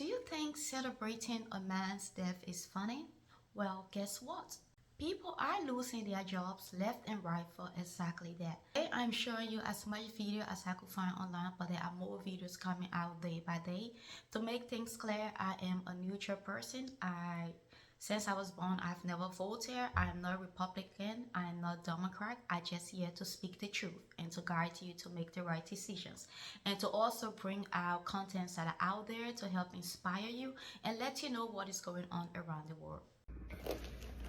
Do you think celebrating a man's death is funny? Well, guess what? People are losing their jobs left and right for exactly that. Today, I'm showing you as much video as I could find online, but there are more videos coming out day by day. To make things clear, I am a neutral person. Since I was born, I've never voted. I am not Republican. I am not Democrat. I just here to speak the truth and to guide you to make the right decisions, and to also bring out contents that are out there to help inspire you and let you know what is going on around the world.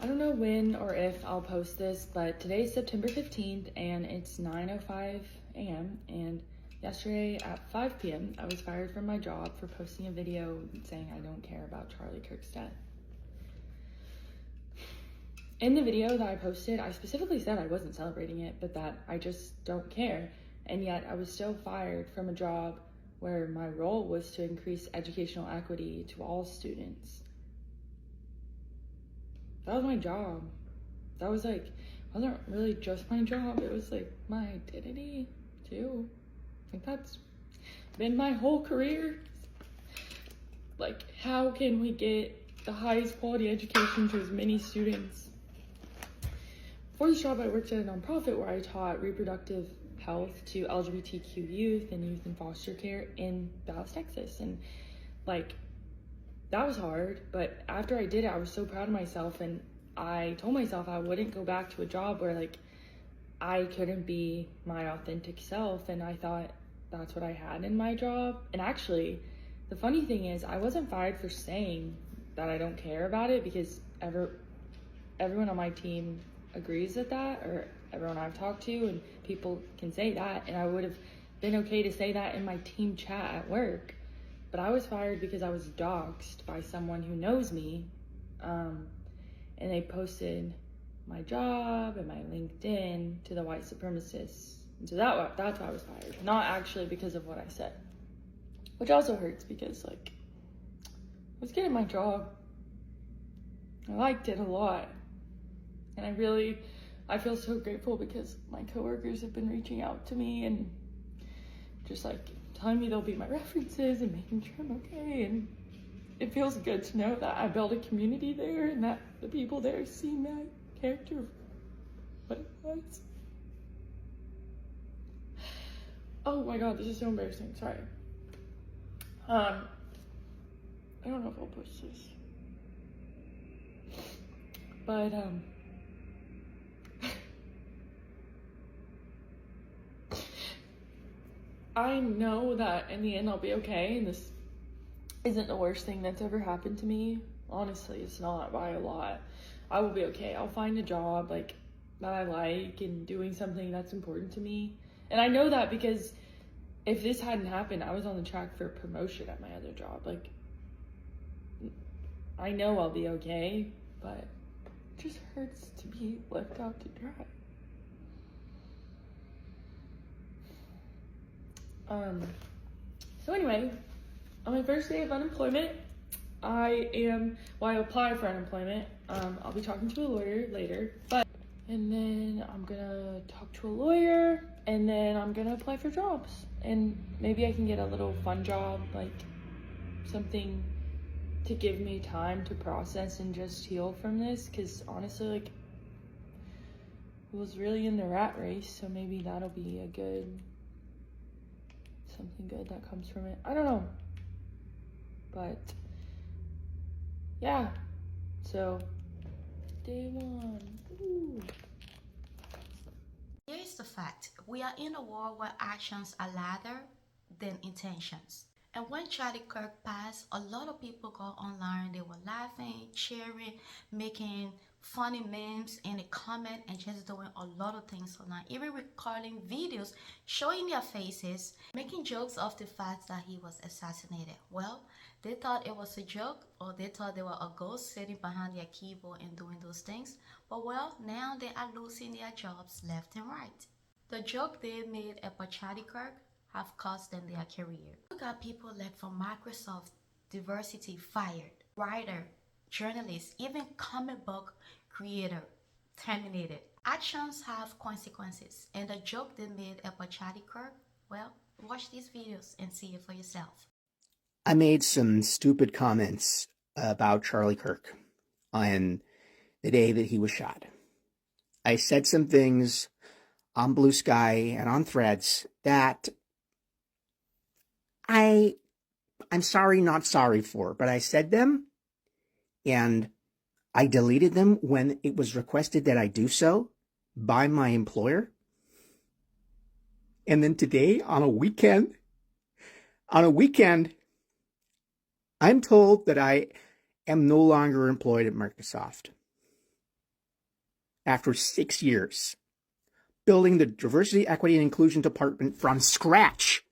I don't know when or if I'll post this, but today's September 15th and it's 9:05 a.m. and yesterday at 5 p.m. I was fired from my job for posting a video saying I don't care about Charlie Kirk's death. In the video that I posted, I specifically said I wasn't celebrating it, but that I just don't care. And yet I was still fired from a job where my role was to increase educational equity to all students. That was my job. That was wasn't really just my job, it was like my identity too. Like that's been my whole career. Like, how can we get the highest quality education to as many students? For this job, I worked at a nonprofit where I taught reproductive health to LGBTQ youth and youth in foster care in Dallas, Texas. And like, that was hard, but after I did it, I was so proud of myself, and I told myself I wouldn't go back to a job where like I couldn't be my authentic self, and I thought that's what I had in my job. And actually, the funny thing is I wasn't fired for saying that I don't care about it, because everyone on my team agrees with that, or everyone I've talked to, and people can say that, and I would have been okay to say that in my team chat at work. But I was fired because I was doxxed by someone who knows me, and they posted my job and my LinkedIn to the white supremacists. And so that's why I was fired, not actually because of what I said, which also hurts because like I was good at my job. I liked it a lot, and I feel so grateful because my coworkers have been reaching out to me and just like telling me they'll be my references and making sure I'm okay. And it feels good to know that I built a community there and that the people there see my character of what it was. Oh my god, this is so embarrassing. Sorry. I don't know if I'll post this. But I know that in the end I'll be okay, and this isn't the worst thing that's ever happened to me. Honestly, it's not by a lot. I will be okay. I'll find a job like that I like and doing something that's important to me. And I know that because if this hadn't happened, I was on the track for a promotion at my other job. Like, I know I'll be okay, but it just hurts to be left out to dry. So anyway, on my first day of unemployment, I applied for unemployment. I'll be talking to a lawyer later, and then I'm gonna talk to a lawyer, and then I'm gonna apply for jobs, and maybe I can get a little fun job, like something to give me time to process and just heal from this, because honestly, like, I was really in the rat race, so maybe that'll be something good that comes from it. I don't know. But yeah, so day one. Ooh. Here is the fact: we are in a world where actions are louder than intentions. And when Charlie Kirk passed, a lot of people got online. They were laughing, cheering, making funny memes in the comment, and just doing a lot of things online, even recording videos showing their faces, making jokes of the fact that he was assassinated. Well, they thought it was a joke, or they thought they were a ghost sitting behind their keyboard and doing those things. But well, now they are losing their jobs left and right. The joke they made about Charlie Kirk have cost them their career. We got people like from Microsoft Diversity fired, writer, journalist, even comic book creator terminated. Actions have consequences, and the joke they made about Charlie Kirk, well, watch these videos and see it for yourself. I made some stupid comments about Charlie Kirk on the day that he was shot. I said some things on Blue Sky and on Threads that I'm sorry, not sorry for, but I said them and I deleted them when it was requested that I do so by my employer. And then today, on a weekend, I'm told that I am no longer employed at Microsoft. After 6 years, building the diversity, equity, and inclusion department from scratch,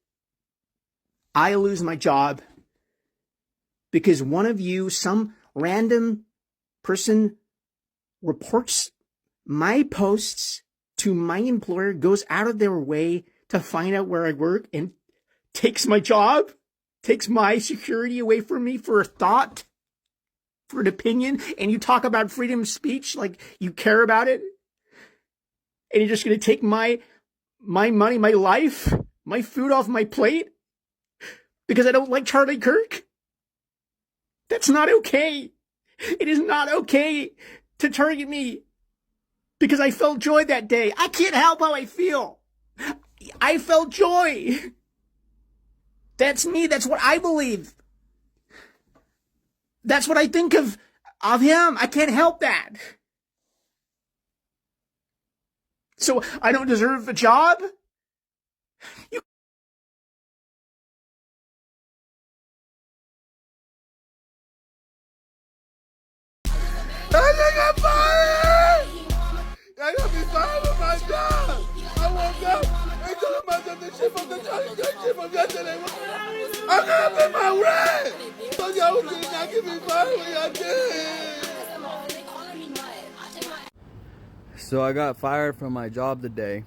I lose my job because one of you, some random person, reports my posts to my employer, goes out of their way to find out where I work, and takes my job, takes my security away from me for a thought, for an opinion. And you talk about freedom of speech like you care about it, and you're just going to take my money, my life, my food off my plate because I don't like Charlie Kirk? That's not okay. It is not okay to target me because I felt joy that day. I can't help how I feel. I felt joy. That's me. That's what I believe. That's what I think of him. I can't help that. So I don't deserve a job? I got fired! I got me fired from my job! I woke up and told myself the shit from the Charlie Kirk shit from yesterday. I got up in my rent! So y'all was gonna not get me fired when y'all did! So I got fired from my job today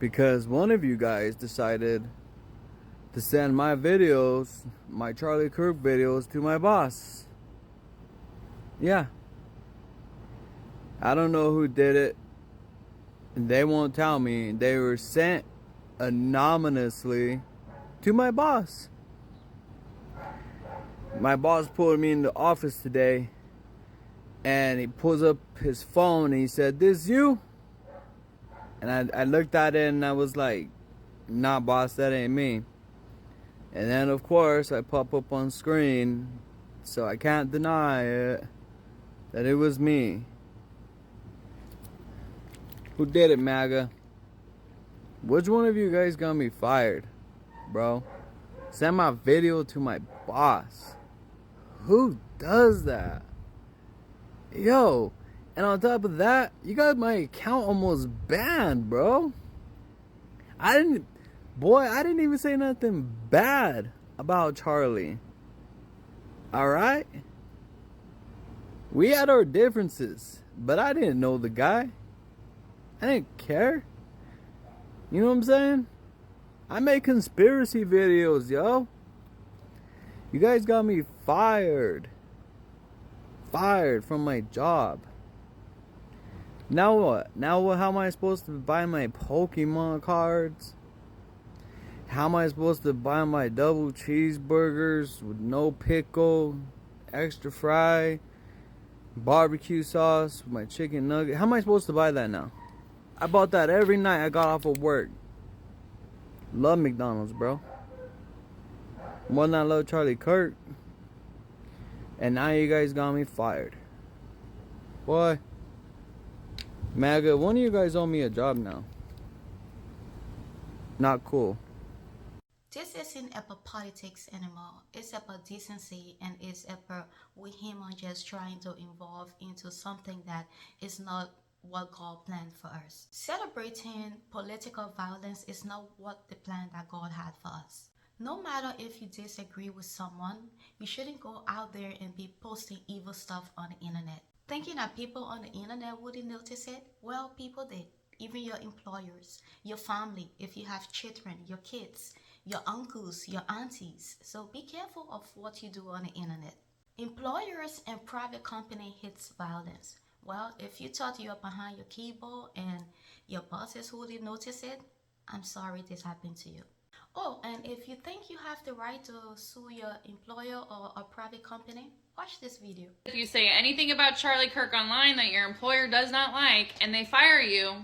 because one of you guys decided to send my videos, my Charlie Kirk videos, to my boss. Yeah. I don't know who did it. They won't tell me. They were sent anonymously to my boss. My boss pulled me in the office today and he pulls up his phone and he said, "This you?" And I looked at it and I was like, "Nah, boss, that ain't me." And then of course I pop up on screen, so I can't deny it, that it was me. Who did it, MAGA? Which one of you guys got me fired, bro? Send my video to my boss. Who does that? Yo, and on top of that, you got my account almost banned, bro. I didn't even say nothing bad about Charlie. Alright? We had our differences, but I didn't know the guy. I didn't care. You know what I'm saying? I make conspiracy videos, yo. You guys got me fired. Fired from my job. Now what? Now what? How am I supposed to buy my Pokemon cards? How am I supposed to buy my double cheeseburgers with no pickle, extra fry, barbecue sauce, with my chicken nugget? How am I supposed to buy that now? I bought that every night I got off of work. Love McDonald's, bro. More than I love Charlie Kirk. And now you guys got me fired. Boy. MAGA, one of you guys owe me a job now. Not cool. This isn't about politics anymore. It's about decency, and it's about we human just trying to evolve into something that is not what God planned for us. Celebrating political violence is not what the plan that God had for us. No matter if you disagree with someone, you shouldn't go out there and be posting evil stuff on the internet. Thinking that people on the internet wouldn't notice it? Well, people did. Even your employers, your family, if you have children, your kids, your uncles, your aunties. So be careful of what you do on the internet. Employers and private company hates violence. Well, if you thought you're behind your keyboard and your bosses wouldn't notice it, I'm sorry this happened to you. Oh, and if you think you have the right to sue your employer or a private company, watch this video. If you say anything about Charlie Kirk online that your employer does not like and they fire you,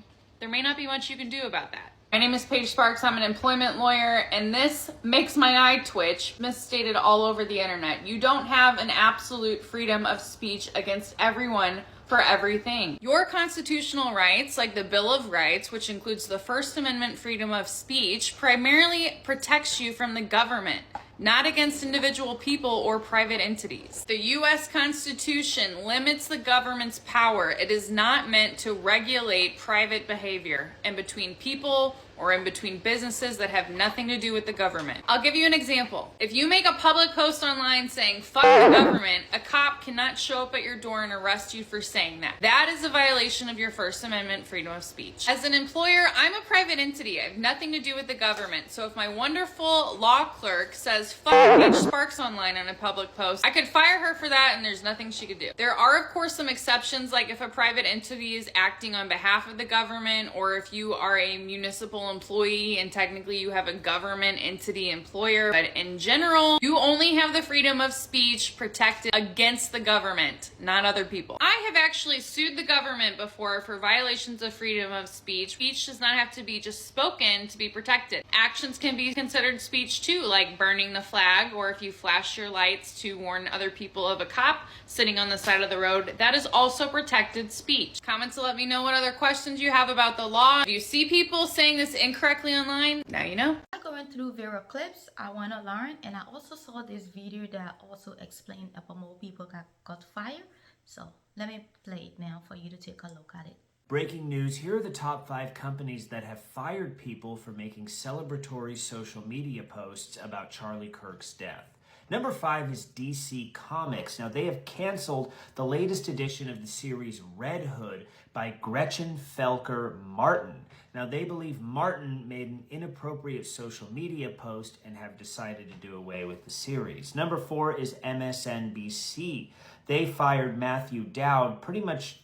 there may not be much you can do about that. My name is Paige Sparks. I'm an employment lawyer, and this makes my eye twitch. Misstated all over the internet. You don't have an absolute freedom of speech against everyone for everything. Your constitutional rights, like the Bill of Rights, which includes the First Amendment freedom of speech, primarily protects you from the government, not against individual people or private entities. The U.S. Constitution limits the government's power. It is not meant to regulate private behavior in between people or in between businesses that have nothing to do with the government. I'll give you an example. If you make a public post online saying, fuck the government, a cop cannot show up at your door and arrest you for saying that. That is a violation of your First Amendment freedom of speech. As an employer, I'm a private entity. I have nothing to do with the government. So if my wonderful law clerk says, fuck Paige Sparks online on a public post, I could fire her for that and there's nothing she could do. There are, of course, some exceptions, like if a private entity is acting on behalf of the government, or if you are a municipal employee and technically you have a government entity employer. But in general, you only have the freedom of speech protected against the government, not other people. I have actually sued the government before for violations of freedom of speech. Speech does not have to be just spoken to be protected. Actions can be considered speech too, like burning the flag, or if you flash your lights to warn other people of a cop sitting on the side of the road, that is also protected speech. Comment to let me know what other questions you have about the law. If you see people saying this incorrectly online, now you know. I'm going through various clips I want to learn, and I also saw this video that also explained about more people got fired. So let me play it now for you to take a look at it. Breaking news, here are the top 5 companies that have fired people for making celebratory social media posts about Charlie Kirk's death. Number 5 is DC Comics. Now, they have canceled the latest edition of the series Red Hood by Gretchen Felker Martin. Now, they believe Martin made an inappropriate social media post and have decided to do away with the series. Number 4 is MSNBC. They fired Matthew Dowd pretty much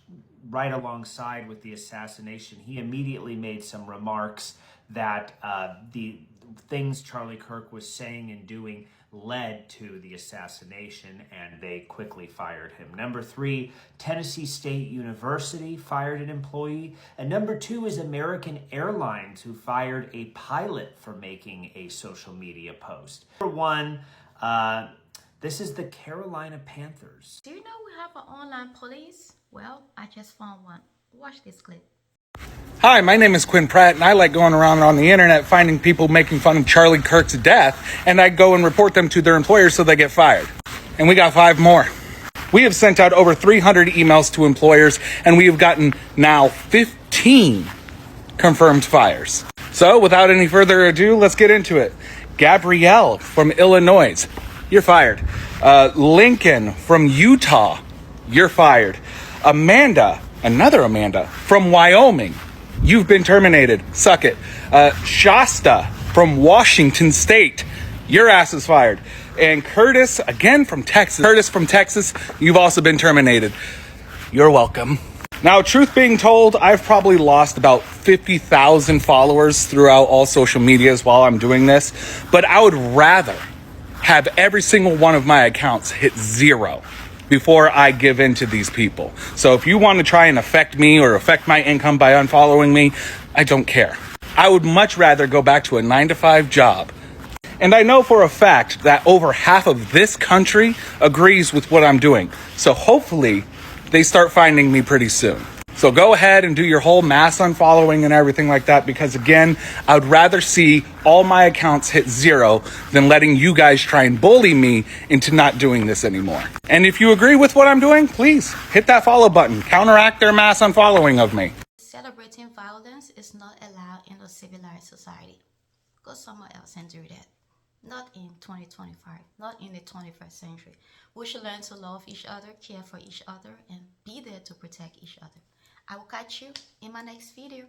right alongside with the assassination. He immediately made some remarks that the things Charlie Kirk was saying and doing led to the assassination, and they quickly fired him. Number 3, Tennessee State University fired an employee. And number 2 is American Airlines, who fired a pilot for making a social media post. Number 1, this is the Carolina Panthers. Do you know we have an online police? Well, I just found one. Watch this clip. Hi, my name is Quinn Pratt, and I like going around on the internet finding people making fun of Charlie Kirk's death, and I go and report them to their employers so they get fired. And we got 5 more. We have sent out over 300 emails to employers, and we have gotten now 15 confirmed fires. So without any further ado, let's get into it. Gabrielle from Illinois, you're fired. Lincoln from Utah, you're fired. Amanda, another Amanda from Wyoming, you've been terminated. Suck it. Shasta from Washington State, your ass is fired. And Curtis, again from Texas. Curtis from Texas, you've also been terminated. You're welcome. Now, truth being told, I've probably lost about 50,000 followers throughout all social medias while I'm doing this, but I would rather have every single one of my accounts hit 0 before I give in to these people. So if you want to try and affect me or affect my income by unfollowing me, I don't care. I would much rather go back to a 9-to-5 job. And I know for a fact that over half of this country agrees with what I'm doing. So hopefully they start finding me pretty soon. So go ahead and do your whole mass unfollowing and everything like that, because again, I would rather see all my accounts hit 0 than letting you guys try and bully me into not doing this anymore. And if you agree with what I'm doing, please hit that follow button. Counteract their mass unfollowing of me. Celebrating violence is not allowed in a civilized society. Go somewhere else and do that. Not in 2025, not in the 21st century. We should learn to love each other, care for each other, and be there to protect each other. I will catch you in my next video.